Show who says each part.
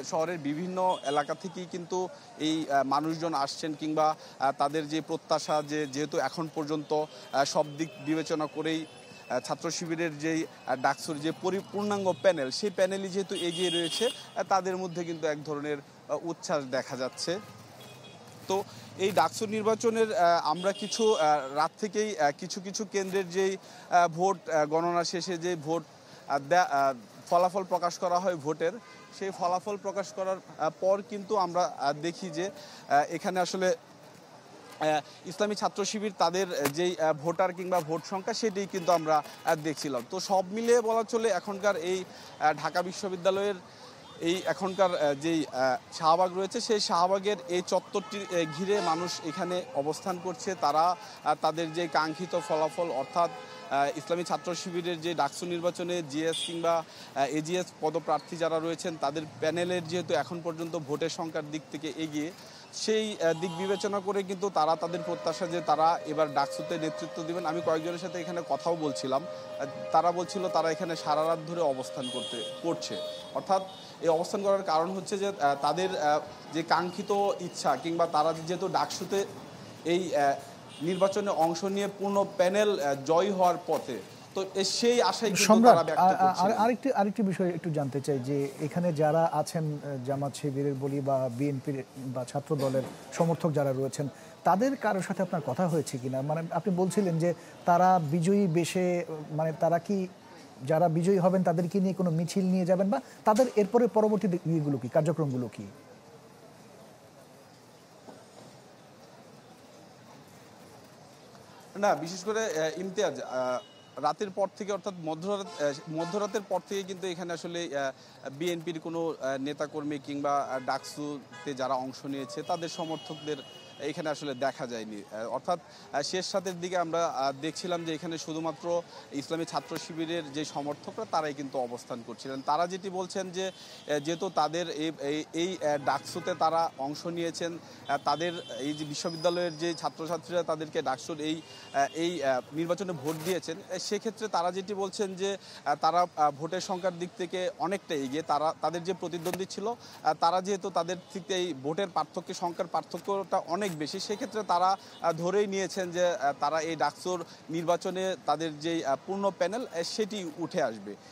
Speaker 1: শহরের বিভিন্ন এলাকা থেকেই কিন্তু এই মানুষজন আসছেন, কিংবা তাদের যে প্রত্যাশা, যেহেতু এখন পর্যন্ত সব দিক বিবেচনা করেই ছাত্র শিবিরের যেই ডাকসুর যে পূর্ণাঙ্গ প্যানেল, সেই প্যানেলই যেহেতু এগিয়ে রয়েছে, তাদের মধ্যে কিন্তু এক ধরনের উচ্ছ্বাস দেখা যাচ্ছে। তো এই ডাকসু নির্বাচনের আমরা কিছু রাত থেকেই কিছু কিছু কেন্দ্রের যেই ভোট গণনা শেষে যে ভোট ফলাফল প্রকাশ করা হয় ভোটের, সেই ফলাফল প্রকাশ করার পর কিন্তু আমরা দেখি যে এখানে আসলে ইসলামী ছাত্র শিবির তাদের যেই ভোটার কিংবা ভোট সংখ্যা, সেটি কিন্তু আমরা দেখছিলাম। তো সব মিলিয়ে বলা চলে এখনকার এই ঢাকা বিশ্ববিদ্যালয়ের এই এখনকার যেই শাহবাগ রয়েছে, সেই শাহবাগের এই চত্বরটি ঘিরে মানুষ এখানে অবস্থান করছে। তারা তাদের যে কাঙ্ক্ষিত ফলাফল, অর্থাৎ ইসলামী ছাত্র শিবিরের যে ডাকসু নির্বাচনে জিএস কিংবা এজিএস পদপ্রার্থী যারা রয়েছেন, তাদের প্যানেলের যেহেতু এখন পর্যন্ত ভোটের সংখ্যার দিক থেকে এগিয়ে, সেই দিক বিবেচনা করে কিন্তু তারা তাদের প্রত্যাশা যে তারা এবার ডাকসুতে নেতৃত্ব দিবেন। আমি কয়েকজনের সাথে এখানে কথাও বলছিলাম, তারা বলছিল তারা এখানে সারা রাত ধরে অবস্থান করছে। অর্থাৎ এই অবস্থান করার কারণ হচ্ছে যে তাদের যে কাঙ্ক্ষিত ইচ্ছা, কিংবা তারা যেহেতু ডাকসুতে এই নির্বাচনে অংশ নিয়ে পূর্ণ প্যানেল জয় হওয়ার পথে, তো সেই আশাই কিন্তু তারা ব্যক্ত করছে।
Speaker 2: আরেকটি বিষয় একটু জানতে চাই যে এখানে যারা আছেন জামাত শিবিরের বলি বা বিএনপির বা ছাত্র দলের সমর্থক যারা রয়েছেন, তাদের কারোর সাথে আপনার কথা হয়েছে কিনা? মানে আপনি বলছিলেন যে তারা বিজয়ী বেশে, মানে তারা কি যারা বিজয়ী হবেন তাদেরকে নিয়ে কোনো মিছিল নিয়ে যাবেন, বা তাদের এরপরে পরবর্তী ইয়েগুলো কি, কার্যক্রমগুলো কি?
Speaker 1: না, বিশেষ করে ইমতিয়াজ, রাতের পর থেকে, অর্থাৎ মধ্যরাতের পর থেকে কিন্তু এখানে আসলে বিএনপির কোনো নেতাকর্মী কিংবা ডাকসুতে যারা অংশ নিয়েছে তাদের সমর্থকদের এখানে আসলে দেখা যায়নি। অর্থাৎ শেষ রাতের দিকে আমরা দেখছিলাম যে এখানে শুধুমাত্র ইসলামী ছাত্র শিবিরের যে সমর্থকরা তারাই কিন্তু অবস্থান করছিলেন। তারা যেটি বলছেন যে যেহেতু তাদের এই ডাকসুতে তারা অংশ নিয়েছেন, তাদের এই যে বিশ্ববিদ্যালয়ের যে ছাত্রছাত্রীরা তাদেরকে ডাকসুর এই নির্বাচনে ভোট দিয়েছেন, সেক্ষেত্রে তারা যেটি বলছেন যে তারা ভোটের সংখ্যার দিক থেকে অনেকটা এগিয়ে। তাদের যে প্রতিদ্বন্দ্বী ছিল, তারা যেহেতু তাদের থেকে এই ভোটের সংখ্যার পার্থক্যটা অনেক বেশি, সেক্ষেত্রে তারা ধরেই নিয়েছেন যে তারা এই ডাকসুর নির্বাচনে তাদের যে পূর্ণ প্যানেল সেটি উঠে আসবে।